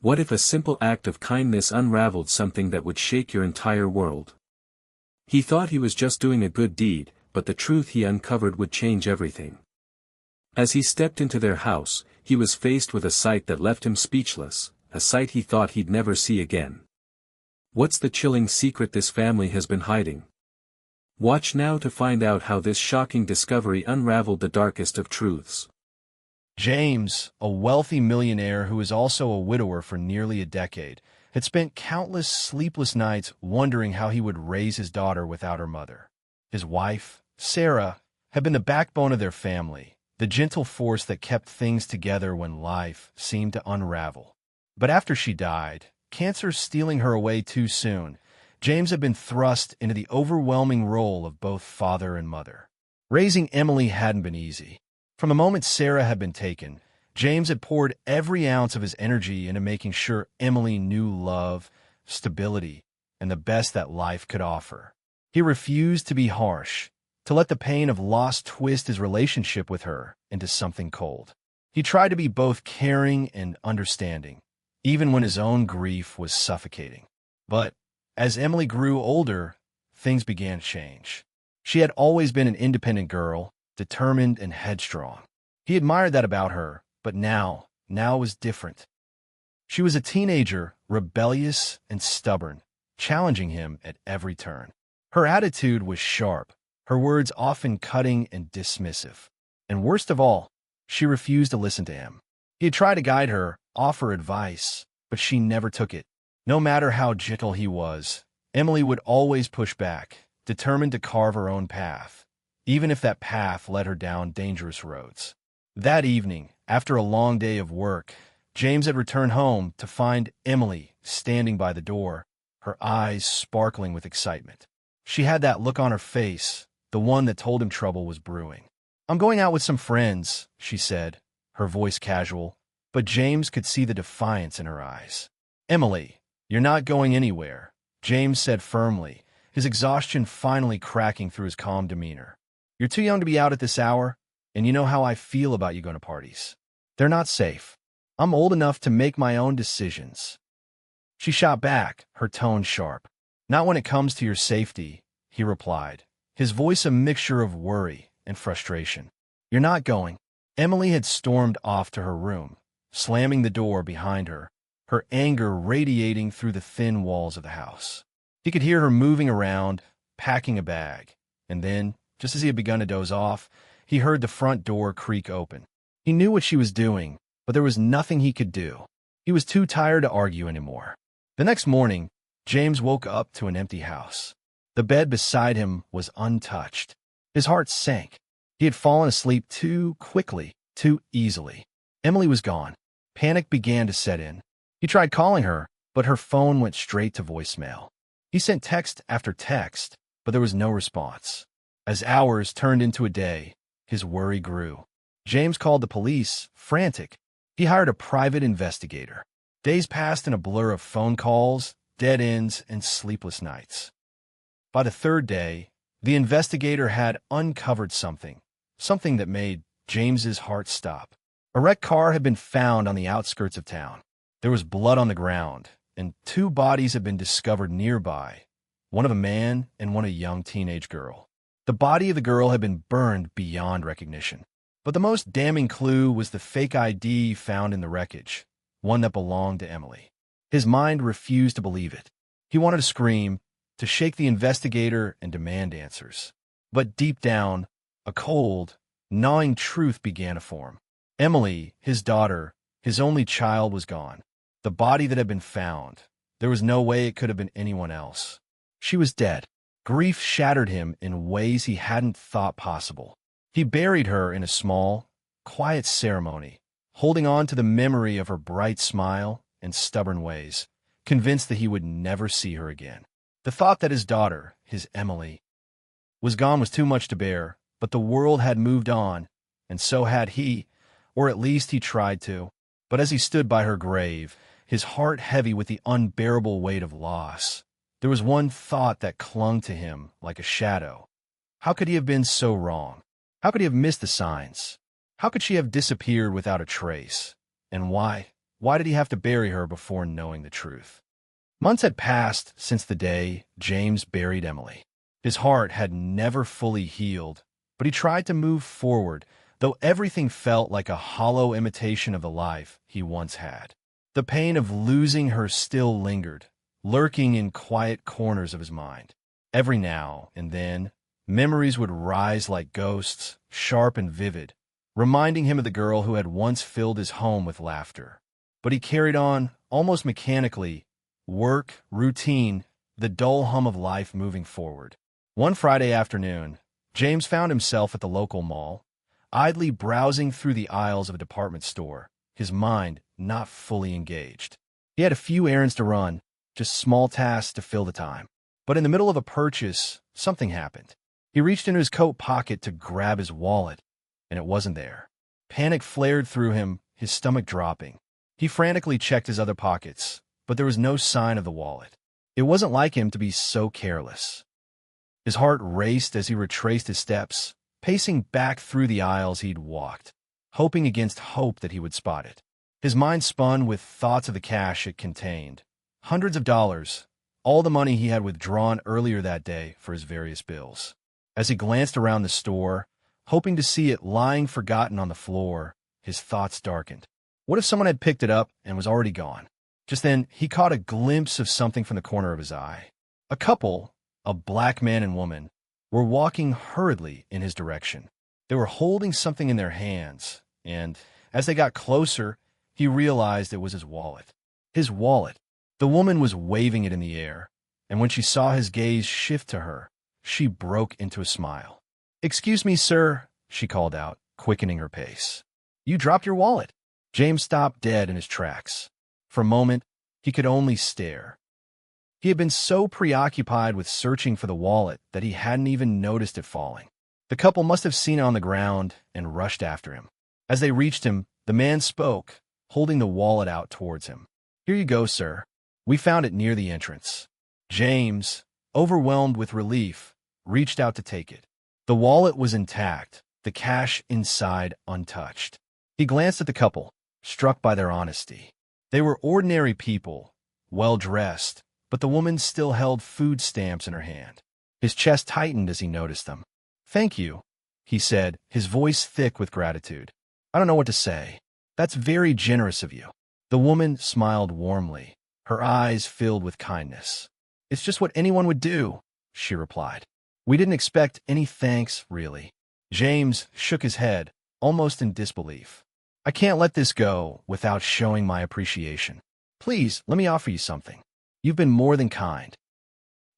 What if a simple act of kindness unraveled something that would shake your entire world? He thought he was just doing a good deed, but the truth he uncovered would change everything. As he stepped into their house, he was faced with a sight that left him speechless, a sight he thought he'd never see again. What's the chilling secret this family has been hiding? Watch now to find out how this shocking discovery unraveled the darkest of truths. James, a wealthy millionaire who was also a widower for nearly a decade, had spent countless sleepless nights wondering how he would raise his daughter without her mother. His wife, Sarah, had been the backbone of their family, the gentle force that kept things together when life seemed to unravel. But after she died, cancer stealing her away too soon, James had been thrust into the overwhelming role of both father and mother. Raising Emily hadn't been easy. From the moment Sarah had been taken, James had poured every ounce of his energy into making sure Emily knew love, stability, and the best that life could offer. He refused to be harsh, to let the pain of loss twist his relationship with her into something cold. He tried to be both caring and understanding, even when his own grief was suffocating. But as Emily grew older, things began to change. She had always been an independent girl, determined and headstrong. He admired that about her, but now it was different. She was a teenager, rebellious and stubborn, challenging him at every turn. Her attitude was sharp, her words often cutting and dismissive. And worst of all, she refused to listen to him. He had tried to guide her, offer advice, but she never took it. No matter how gentle he was, Emily would always push back, determined to carve her own path, even if that path led her down dangerous roads. That evening, after a long day of work, James had returned home to find Emily standing by the door, her eyes sparkling with excitement. She had that look on her face, the one that told him trouble was brewing. "I'm going out with some friends," she said, her voice casual, but James could see the defiance in her eyes. "Emily, you're not going anywhere," James said firmly, his exhaustion finally cracking through his calm demeanor. "You're too young to be out at this hour, and you know how I feel about you going to parties. They're not safe. I'm old enough to make my own decisions." She shot back, her tone sharp. "Not when it comes to your safety," he replied, his voice a mixture of worry and frustration. "You're not going." Emily had stormed off to her room, slamming the door behind her, her anger radiating through the thin walls of the house. He could hear her moving around, packing a bag, and then, just as he had begun to doze off, he heard the front door creak open. He knew what she was doing, but there was nothing he could do. He was too tired to argue anymore. The next morning, James woke up to an empty house. The bed beside him was untouched. His heart sank. He had fallen asleep too quickly, too easily. Emily was gone. Panic began to set in. He tried calling her, but her phone went straight to voicemail. He sent text after text, but there was no response. As hours turned into a day, his worry grew. James called the police, frantic. He hired a private investigator. Days passed in a blur of phone calls, dead ends, and sleepless nights. By the third day, the investigator had uncovered something that made James's heart stop. A wrecked car had been found on the outskirts of town. There was blood on the ground, and two bodies had been discovered nearby, one of a man and one a young teenage girl. The body of the girl had been burned beyond recognition. But the most damning clue was the fake ID found in the wreckage, one that belonged to Emily. His mind refused to believe it. He wanted to scream, to shake the investigator and demand answers. But deep down, a cold, gnawing truth began to form. Emily, his daughter, his only child, was gone. The body that had been found, there was no way it could have been anyone else. She was dead. Grief shattered him in ways he hadn't thought possible. He buried her in a small, quiet ceremony, holding on to the memory of her bright smile and stubborn ways, convinced that he would never see her again. The thought that his daughter, his Emily, was gone was too much to bear, but the world had moved on, and so had he, or at least he tried to. But as he stood by her grave, his heart heavy with the unbearable weight of loss, there was one thought that clung to him like a shadow. How could he have been so wrong? How could he have missed the signs? How could she have disappeared without a trace? And why Why did he have to bury her before knowing the truth? Months had passed since the day James buried Emily. His heart had never fully healed, but he tried to move forward, though everything felt like a hollow imitation of the life he once had. The pain of losing her still lingered, lurking in quiet corners of his mind. Every now and then, memories would rise like ghosts, sharp and vivid, reminding him of the girl who had once filled his home with laughter. But he carried on, almost mechanically, work, routine, the dull hum of life moving forward. One Friday afternoon, James found himself at the local mall, idly browsing through the aisles of a department store, his mind not fully engaged. He had a few errands to run, just small tasks to fill the time. But in the middle of a purchase, something happened. He reached into his coat pocket to grab his wallet, and it wasn't there. Panic flared through him, his stomach dropping. He frantically checked his other pockets, but there was no sign of the wallet. It wasn't like him to be so careless. His heart raced as he retraced his steps, pacing back through the aisles he'd walked, hoping against hope that he would spot it. His mind spun with thoughts of the cash it contained. Hundreds of dollars, all the money he had withdrawn earlier that day for his various bills. As he glanced around the store, hoping to see it lying forgotten on the floor, his thoughts darkened. What if someone had picked it up and was already gone? Just then, he caught a glimpse of something from the corner of his eye. A couple, a black man and woman, were walking hurriedly in his direction. They were holding something in their hands, and as they got closer, he realized it was his wallet. His wallet. The woman was waving it in the air, and when she saw his gaze shift to her, she broke into a smile. "Excuse me, sir," she called out, quickening her pace. "You dropped your wallet." James stopped dead in his tracks. For a moment, he could only stare. He had been so preoccupied with searching for the wallet that he hadn't even noticed it falling. The couple must have seen it on the ground and rushed after him. As they reached him, the man spoke, holding the wallet out towards him. "Here you go, sir. We found it near the entrance." James, overwhelmed with relief, reached out to take it. The wallet was intact, the cash inside untouched. He glanced at the couple, struck by their honesty. They were ordinary people, well-dressed, but the woman still held food stamps in her hand. His chest tightened as he noticed them. "Thank you," he said, his voice thick with gratitude. "I don't know what to say. That's very generous of you." The woman smiled warmly, her eyes filled with kindness. "It's just what anyone would do," she replied. "We didn't expect any thanks, really." James shook his head, almost in disbelief. "I can't let this go without showing my appreciation. Please, let me offer you something. You've been more than kind."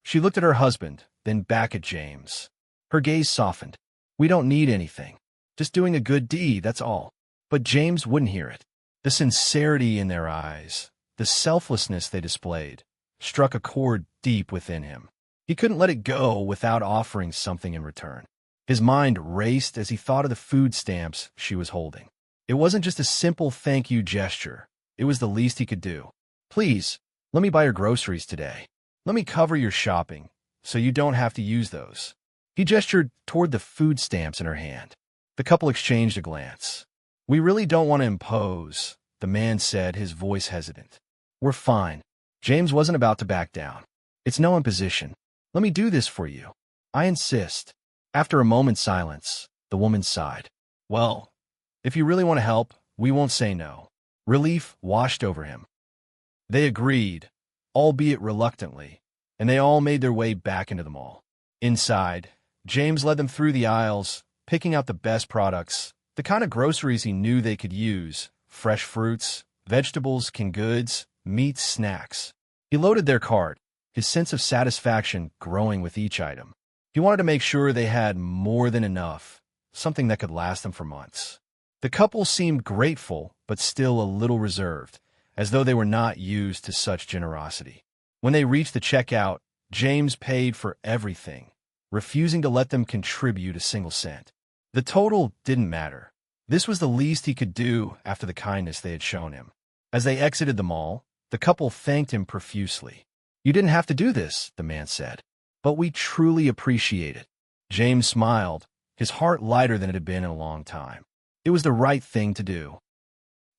She looked at her husband, then back at James. Her gaze softened. "We don't need anything. Just doing a good deed, that's all." But James wouldn't hear it. The sincerity in their eyes, the selflessness they displayed, struck a chord deep within him. He couldn't let it go without offering something in return. His mind raced as he thought of the food stamps she was holding. It wasn't just a simple thank you gesture. It was the least he could do. "Please, let me buy your groceries today. Let me cover your shopping, so you don't have to use those." He gestured toward the food stamps in her hand. The couple exchanged a glance. "We really don't want to impose," the man said, his voice hesitant. "We're fine." James wasn't about to back down. "It's no imposition. Let me do this for you. I insist." After a moment's silence, the woman sighed. "Well, if you really want to help, we won't say no." Relief washed over him. They agreed, albeit reluctantly, and they all made their way back into the mall. Inside, James led them through the aisles, picking out the best products, the kind of groceries he knew they could use: fresh fruits, vegetables, canned goods, meats, snacks. He loaded their cart, his sense of satisfaction growing with each item. He wanted to make sure they had more than enough, something that could last them for months. The couple seemed grateful, but still a little reserved, as though they were not used to such generosity. When they reached the checkout, James paid for everything, refusing to let them contribute a single cent. The total didn't matter. This was the least he could do after the kindness they had shown him. As they exited the mall, the couple thanked him profusely. "You didn't have to do this," the man said, "but we truly appreciate it." James smiled, his heart lighter than it had been in a long time. It was the right thing to do.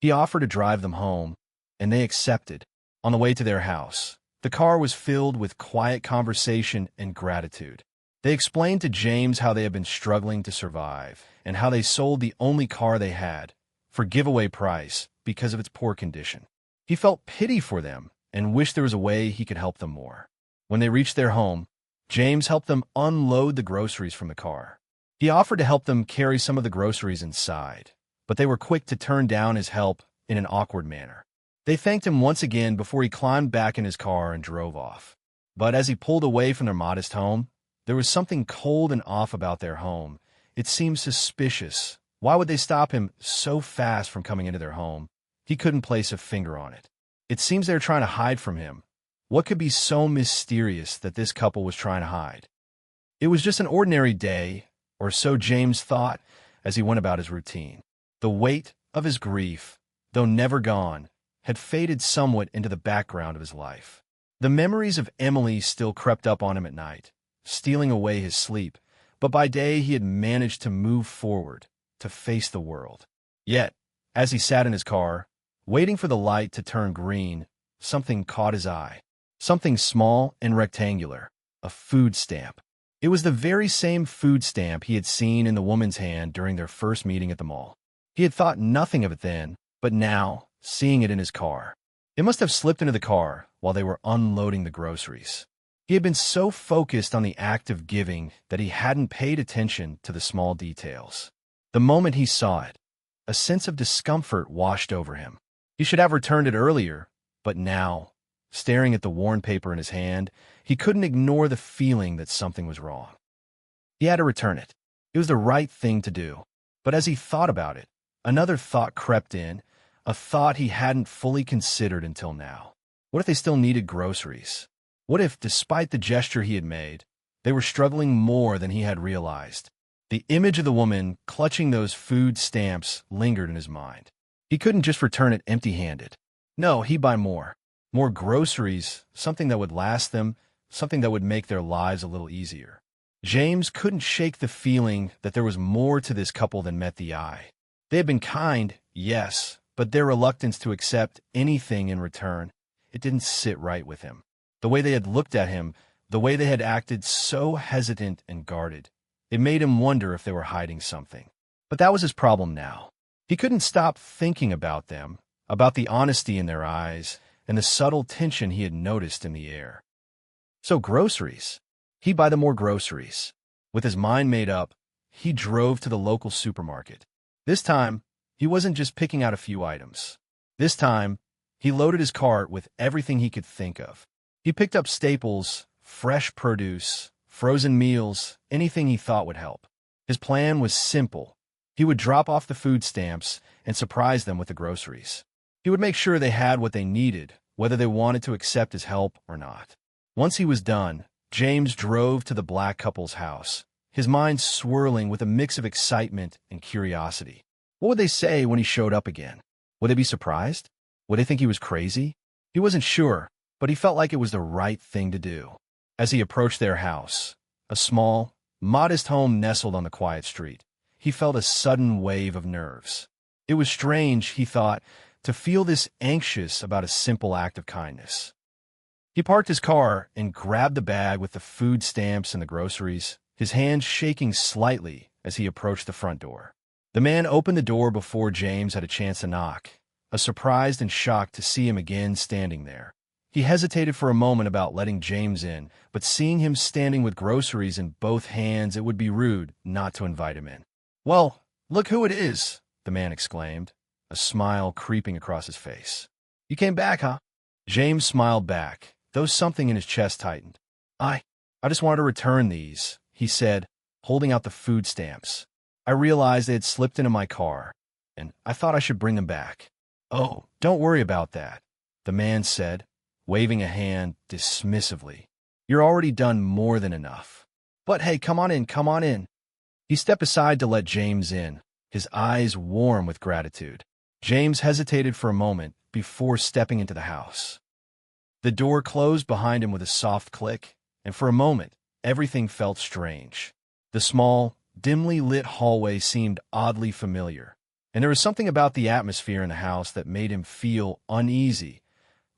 He offered to drive them home, and they accepted. On the way to their house, the car was filled with quiet conversation and gratitude. They explained to James how they had been struggling to survive and how they sold the only car they had for giveaway price because of its poor condition. He felt pity for them and wished there was a way he could help them more. When they reached their home, James helped them unload the groceries from the car. He offered to help them carry some of the groceries inside, but they were quick to turn down his help in an awkward manner. They thanked him once again before he climbed back in his car and drove off. But as he pulled away from their modest home, there was something cold and off about their home. It seemed suspicious. Why would they stop him so fast from coming into their home? He couldn't place a finger on it. It seems they were trying to hide from him. What could be so mysterious that this couple was trying to hide? It was just an ordinary day, or so James thought as he went about his routine. The weight of his grief, though never gone, had faded somewhat into the background of his life. The memories of Emily still crept up on him at night, stealing away his sleep, but by day he had managed to move forward, to face the world. Yet, as he sat in his car, waiting for the light to turn green, something caught his eye. Something small and rectangular, a food stamp. It was the very same food stamp he had seen in the woman's hand during their first meeting at the mall. He had thought nothing of it then, but now, seeing it in his car, it must have slipped into the car while they were unloading the groceries. He had been so focused on the act of giving that he hadn't paid attention to the small details. The moment he saw it, a sense of discomfort washed over him. He should have returned it earlier, but now, staring at the worn paper in his hand, he couldn't ignore the feeling that something was wrong. He had to return it. It was the right thing to do. But as he thought about it, another thought crept in, a thought he hadn't fully considered until now. What if they still needed groceries? What if, despite the gesture he had made, they were struggling more than he had realized? The image of the woman clutching those food stamps lingered in his mind. He couldn't just return it empty-handed. No, he'd buy more. More groceries, something that would last them, something that would make their lives a little easier. James couldn't shake the feeling that there was more to this couple than met the eye. They had been kind, yes, but their reluctance to accept anything in return, it didn't sit right with him. The way they had looked at him, the way they had acted so hesitant and guarded, it made him wonder if they were hiding something. But that was his problem now. He couldn't stop thinking about them, about the honesty in their eyes, and the subtle tension he had noticed in the air. So groceries. He'd buy them more groceries. With his mind made up, he drove to the local supermarket. This time, he wasn't just picking out a few items. This time, he loaded his cart with everything he could think of. He picked up staples, fresh produce, frozen meals, anything he thought would help. His plan was simple. He would drop off the food stamps and surprise them with the groceries. He would make sure they had what they needed, whether they wanted to accept his help or not. Once he was done, James drove to the black couple's house, his mind swirling with a mix of excitement and curiosity. What would they say when he showed up again? Would they be surprised? Would they think he was crazy? He wasn't sure, but he felt like it was the right thing to do. As he approached their house, a small, modest home nestled on the quiet street, he felt a sudden wave of nerves. It was strange, he thought, to feel this anxious about a simple act of kindness. He parked his car and grabbed the bag with the food stamps and the groceries, his hands shaking slightly as he approached the front door. The man opened the door before James had a chance to knock, surprised and shocked to see him again standing there. He hesitated for a moment about letting James in, but seeing him standing with groceries in both hands, it would be rude not to invite him in. "Well, look who it is," the man exclaimed, a smile creeping across his face. "You came back, huh?" James smiled back, though something in his chest tightened. I just wanted to return these," he said, holding out the food stamps. "I realized they had slipped into my car, and I thought I should bring them back." "Oh, don't worry about that," the man said, waving a hand dismissively. "You're already done more than enough. But hey, come on in, come on in." He stepped aside to let James in, his eyes warm with gratitude. James hesitated for a moment before stepping into the house. The door closed behind him with a soft click, and for a moment, everything felt strange. The small, dimly lit hallway seemed oddly familiar. and there was something about the atmosphere in the house that made him feel uneasy,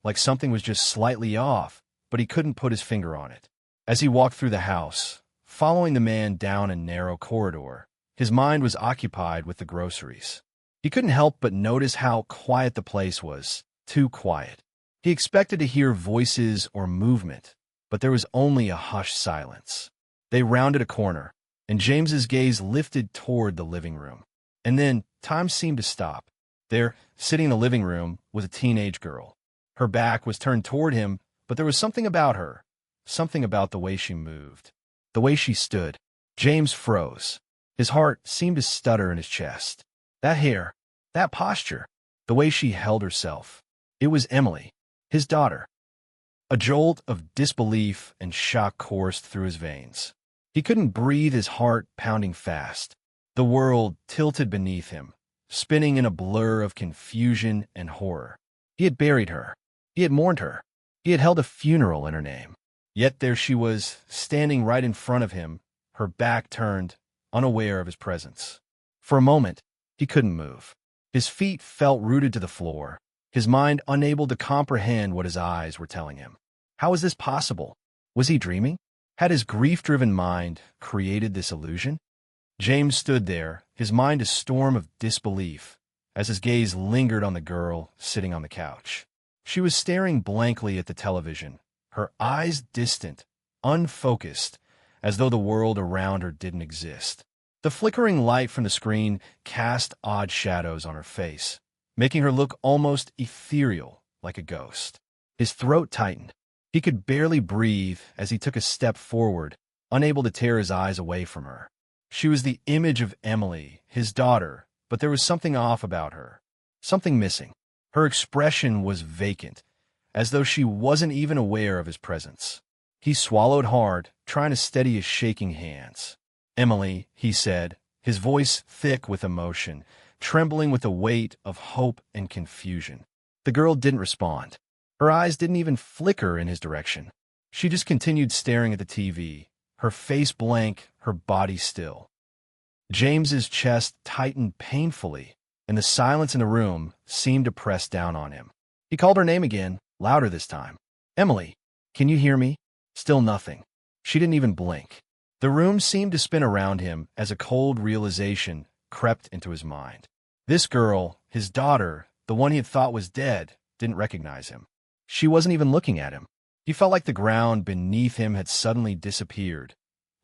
like something was just slightly off, but he couldn't put his finger on it. As he walked through the house, following the man down a narrow corridor, his mind was occupied with the groceries. He couldn't help but notice how quiet the place was, too quiet. He expected to hear voices or movement, but there was only a hushed silence. They rounded a corner, and James's gaze lifted toward the living room. And then time seemed to stop. There, sitting in the living room, was a teenage girl. Her back was turned toward him, but there was something about her, something about the way she moved, the way she stood. James froze. His heart seemed to stutter in his chest. That hair, that posture, the way she held herself. It was Emily, his daughter. A jolt of disbelief and shock coursed through his veins. He couldn't breathe, his heart pounding fast. The world tilted beneath him, spinning in a blur of confusion and horror. He had buried her. He had mourned her. He had held a funeral in her name. Yet there she was, standing right in front of him, her back turned, unaware of his presence. For a moment, he couldn't move. His feet felt rooted to the floor, his mind unable to comprehend what his eyes were telling him. How was this possible? Was he dreaming? Had his grief-driven mind created this illusion? James stood there, his mind a storm of disbelief, as his gaze lingered on the girl sitting on the couch. She was staring blankly at the television, her eyes distant, unfocused, as though the world around her didn't exist. The flickering light from the screen cast odd shadows on her face, making her look almost ethereal, like a ghost. His throat tightened. He could barely breathe as he took a step forward, unable to tear his eyes away from her. She was the image of Emily, his daughter, but there was something off about her, something missing. Her expression was vacant, as though she wasn't even aware of his presence. He swallowed hard, trying to steady his shaking hands. "Emily," he said, his voice thick with emotion, trembling with the weight of hope and confusion. The girl didn't respond. Her eyes didn't even flicker in his direction. She just continued staring at the TV, her face blank, her body still. James's chest tightened painfully, and the silence in the room seemed to press down on him. He called her name again, louder this time. "Emily, can you hear me?" Still nothing. She didn't even blink. The room seemed to spin around him as a cold realization crept into his mind. This girl, his daughter, the one he had thought was dead, didn't recognize him. She wasn't even looking at him. He felt like the ground beneath him had suddenly disappeared,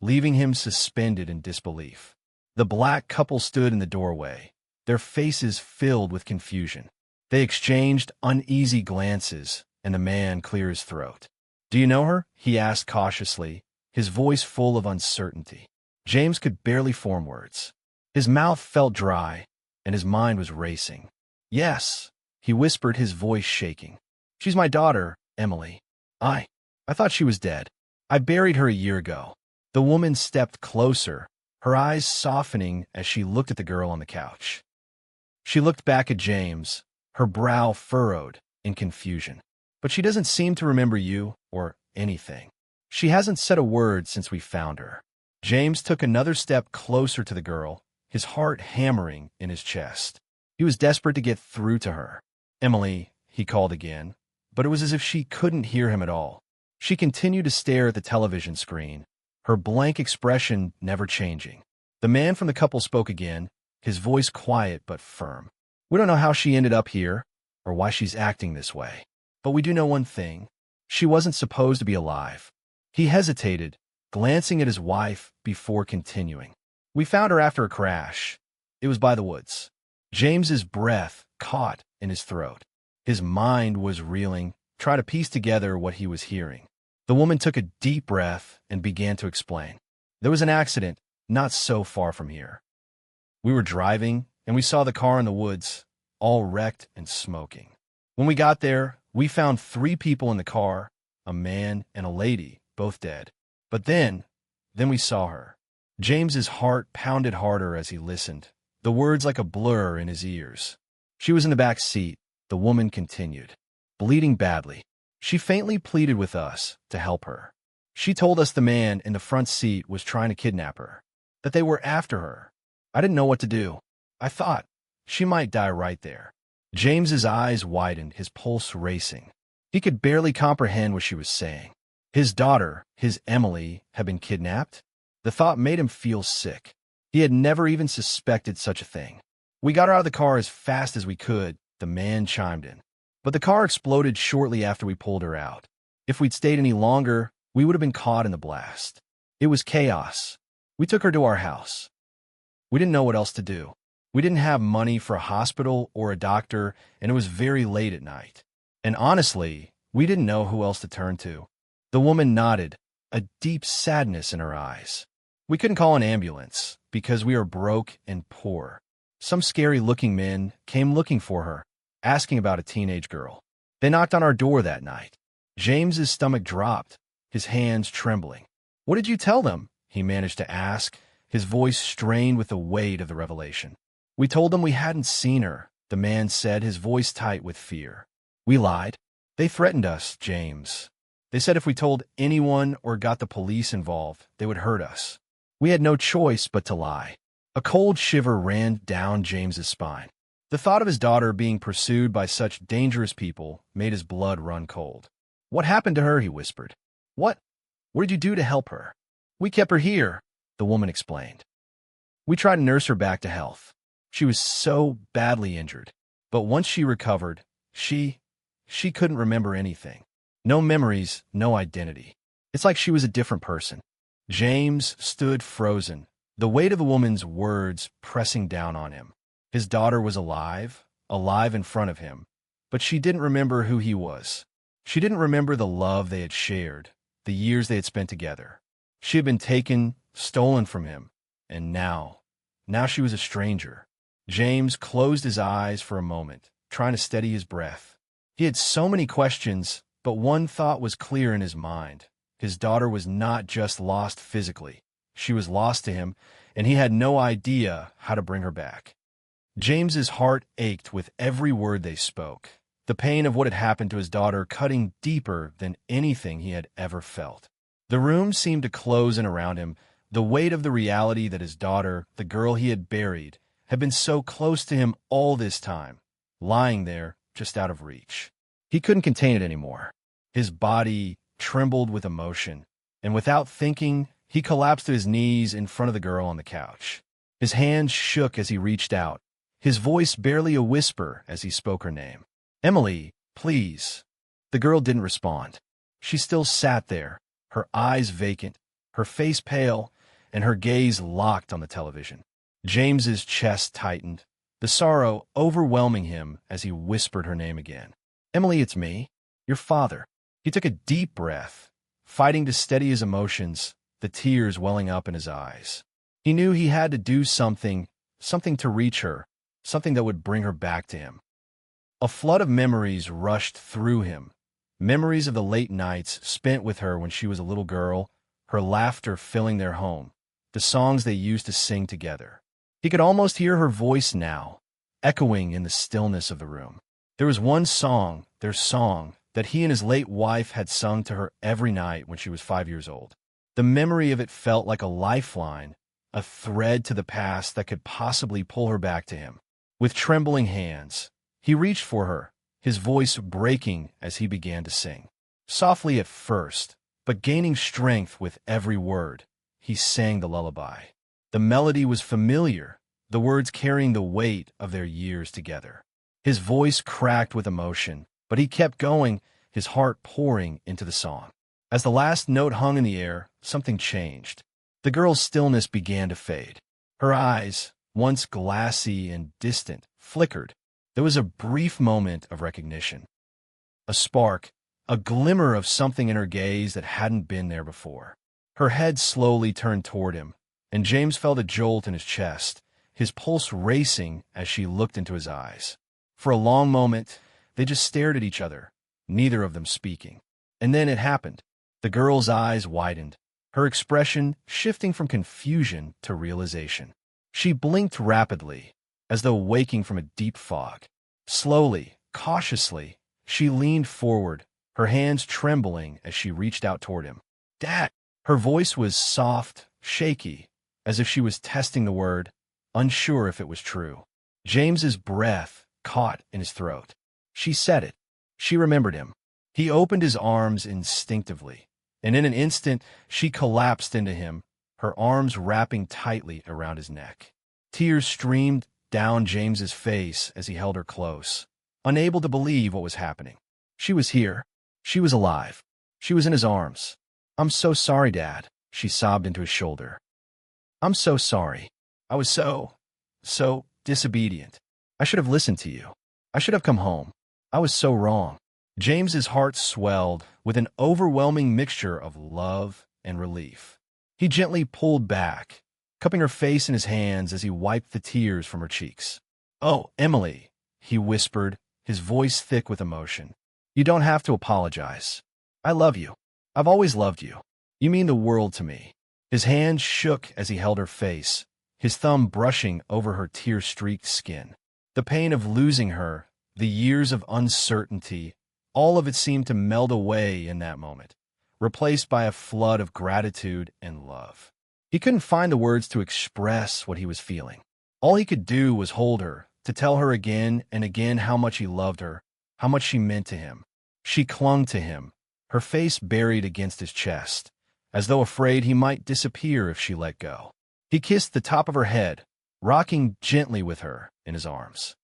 leaving him suspended in disbelief. The black couple stood in the doorway, their faces filled with confusion. They exchanged uneasy glances, and the man cleared his throat. "Do you know her?" he asked cautiously, his voice full of uncertainty. James could barely form words. His mouth felt dry, and his mind was racing. "Yes," he whispered, his voice shaking. "She's my daughter, Emily. I thought she was dead. I buried her a year ago." The woman stepped closer, her eyes softening as she looked at the girl on the couch. She looked back at James, her brow furrowed in confusion. "But she doesn't seem to remember you or anything. She hasn't said a word since we found her." James took another step closer to the girl, his heart hammering in his chest. He was desperate to get through to her. "Emily," he called again, but it was as if she couldn't hear him at all. She continued to stare at the television screen, her blank expression never changing. The man from the couple spoke again, his voice quiet but firm. "We don't know how she ended up here, or why she's acting this way. But we do know one thing. She wasn't supposed to be alive." He hesitated, glancing at his wife before continuing. "We found her after a crash. It was by the woods." James's breath caught in his throat. His mind was reeling, trying to piece together what he was hearing. The woman took a deep breath and began to explain. "There was an accident not so far from here. We were driving, and we saw the car in the woods, all wrecked and smoking. When we got there, we found 3 people in the car, a man and a lady, both dead. But then we saw her." James's heart pounded harder as he listened, the words like a blur in his ears. "She was in the back seat," the woman continued, "bleeding badly. She faintly pleaded with us to help her. She told us the man in the front seat was trying to kidnap her, that they were after her. I didn't know what to do. I thought She might die right there. James's eyes widened, his pulse racing. He could barely comprehend what she was saying. His daughter, his Emily, had been kidnapped? The thought made him feel sick. He had never even suspected such a thing. We got her out of the car as fast as we could, the man chimed in. But the car exploded shortly after we pulled her out. If we'd stayed any longer, we would have been caught in the blast. It was chaos. We took her to our house. We didn't know what else to do. We didn't have money for a hospital or a doctor, and it was very late at night. And honestly, we didn't know who else to turn to. The woman nodded, a deep sadness in her eyes. We couldn't call an ambulance because we were broke and poor. Some scary-looking men came looking for her, asking about a teenage girl. They knocked on our door that night. James's stomach dropped, his hands trembling. "What did you tell them?" he managed to ask, his voice strained with the weight of the revelation. "We told them we hadn't seen her," the man said, his voice tight with fear. "We lied. They threatened us, James. They said if we told anyone or got the police involved, they would hurt us. We had no choice but to lie." A cold shiver ran down James's spine. The thought of his daughter being pursued by such dangerous people made his blood run cold. "What happened to her?" he whispered. What did you do to help her?" "We kept her here," the woman explained. "We tried to nurse her back to health. She was so badly injured. But once she recovered, she couldn't remember anything. No memories, no identity. It's like she was a different person." James stood frozen, the weight of the woman's words pressing down on him. His daughter was alive in front of him, but she didn't remember who he was. She didn't remember the love they had shared, the years they had spent together. She had been taken, stolen from him, and now she was a stranger. James closed his eyes for a moment, trying to steady his breath. He had so many questions, but one thought was clear in his mind. His daughter was not just lost physically. She was lost to him, and he had no idea how to bring her back. James's heart ached with every word they spoke, the pain of what had happened to his daughter cutting deeper than anything he had ever felt. The room seemed to close in around him, the weight of the reality that his daughter, the girl he had buried, had been so close to him all this time, lying there just out of reach. He couldn't contain it anymore. His body trembled with emotion, and without thinking, he collapsed to his knees in front of the girl on the couch. His hands shook as he reached out, his voice barely a whisper as he spoke her name. "Emily, please." The girl didn't respond. She still sat there, her eyes vacant, her face pale, and her gaze locked on the television. James's chest tightened, the sorrow overwhelming him as he whispered her name again. "Emily, it's me, your father." He took a deep breath, fighting to steady his emotions, the tears welling up in his eyes. He knew he had to do something to reach her, something that would bring her back to him. A flood of memories rushed through him, memories of the late nights spent with her when she was a little girl, her laughter filling their home, the songs they used to sing together. He could almost hear her voice now, echoing in the stillness of the room. There was one song, their song, that he and his late wife had sung to her every night when she was 5 years old. The memory of it felt like a lifeline, a thread to the past that could possibly pull her back to him. With trembling hands, he reached for her, his voice breaking as he began to sing. Softly at first, but gaining strength with every word, he sang the lullaby. The melody was familiar, the words carrying the weight of their years together. His voice cracked with emotion, but he kept going, his heart pouring into the song. As the last note hung in the air, something changed. The girl's stillness began to fade. Her eyes, once glassy and distant, flickered. There was a brief moment of recognition. A spark, a glimmer of something in her gaze that hadn't been there before. Her head slowly turned toward him, and James felt a jolt in his chest, his pulse racing as she looked into his eyes. For a long moment, they just stared at each other, neither of them speaking. And then it happened. The girl's eyes widened, her expression shifting from confusion to realization. She blinked rapidly, as though waking from a deep fog. Slowly, cautiously, she leaned forward, her hands trembling as she reached out toward him. "Dad!" Her voice was soft, shaky, as if she was testing the word, unsure if it was true. James's breath caught in his throat. She said it. She remembered him. He opened his arms instinctively, and in an instant she collapsed into him, her arms wrapping tightly around his neck. Tears streamed down James's face as he held her close, unable to believe what was happening. She was here. She was alive. She was in his arms. "I'm so sorry, Dad," she sobbed into his shoulder. "I'm so sorry. I was so disobedient. I should have listened to you. I should have come home. I was so wrong." James's heart swelled with an overwhelming mixture of love and relief. He gently pulled back, cupping her face in his hands as he wiped the tears from her cheeks. "Oh, Emily," he whispered, his voice thick with emotion. "You don't have to apologize. I love you. I've always loved you. You mean the world to me." His hand shook as he held her face, his thumb brushing over her tear-streaked skin. The pain of losing her, the years of uncertainty, all of it seemed to meld away in that moment, replaced by a flood of gratitude and love. He couldn't find the words to express what he was feeling. All he could do was hold her, to tell her again and again how much he loved her, how much she meant to him. She clung to him, her face buried against his chest, as though afraid he might disappear if she let go. He kissed the top of her head, rocking gently with her in his arms.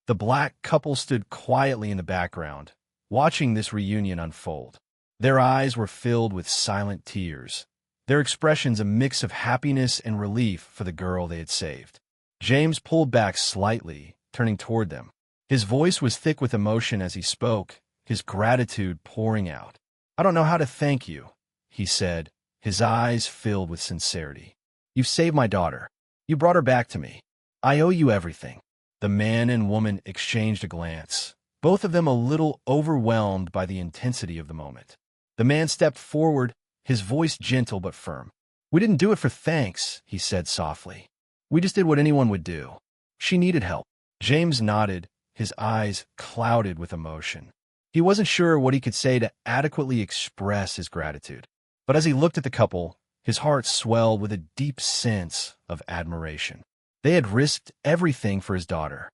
The black couple stood quietly in the background, watching this reunion unfold. Their eyes were filled with silent tears, their expressions a mix of happiness and relief for the girl they had saved. James pulled back slightly, turning toward them. His voice was thick with emotion as he spoke, his gratitude pouring out. "I don't know how to thank you," he said, his eyes filled with sincerity. "You've saved my daughter. You brought her back to me. I owe you everything." The man and woman exchanged a glance, both of them a little overwhelmed by the intensity of the moment. The man stepped forward, his voice gentle but firm. "We didn't do it for thanks," he said softly. "We just did what anyone would do. She needed help." James nodded, his eyes clouded with emotion. He wasn't sure what he could say to adequately express his gratitude. But as he looked at the couple, his heart swelled with a deep sense of admiration. They had risked everything for his daughter.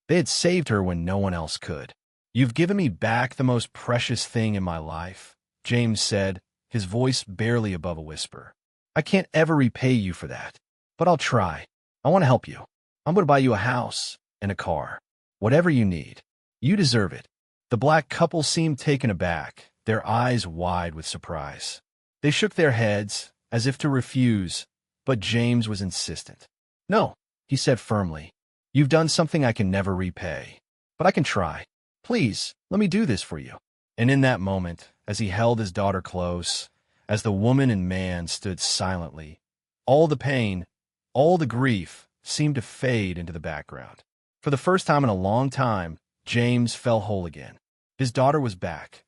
They had saved her when no one else could. "You've given me back the most precious thing in my life," James said, his voice barely above a whisper. "I can't ever repay you for that, but I'll try. I want to help you. I'm going to buy you a house and a car. Whatever you need. You deserve it." The black couple seemed taken aback, their eyes wide with surprise. They shook their heads, as if to refuse, but James was insistent. "No," he said firmly. "You've done something I can never repay, but I can try. Please, let me do this for you." And in that moment, as he held his daughter close, as the woman and man stood silently, all the pain, all the grief seemed to fade into the background. For the first time in a long time, James felt whole again. His daughter was back.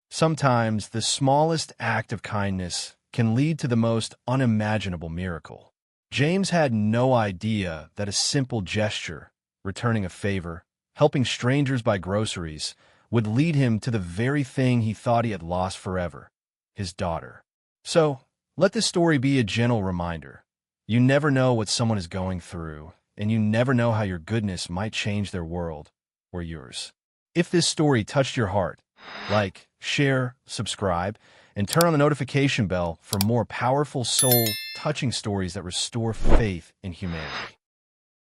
Sometimes the smallest act of kindness can lead to the most unimaginable miracle. James had no idea that a simple gesture, returning a favor, helping strangers buy groceries, would lead him to the very thing he thought he had lost forever, his daughter. So, let this story be a gentle reminder. You never know what someone is going through, and you never know how your goodness might change their world or yours. If this story touched your heart, like, share, subscribe, and turn on the notification bell for more powerful, soul-touching stories that restore faith in humanity.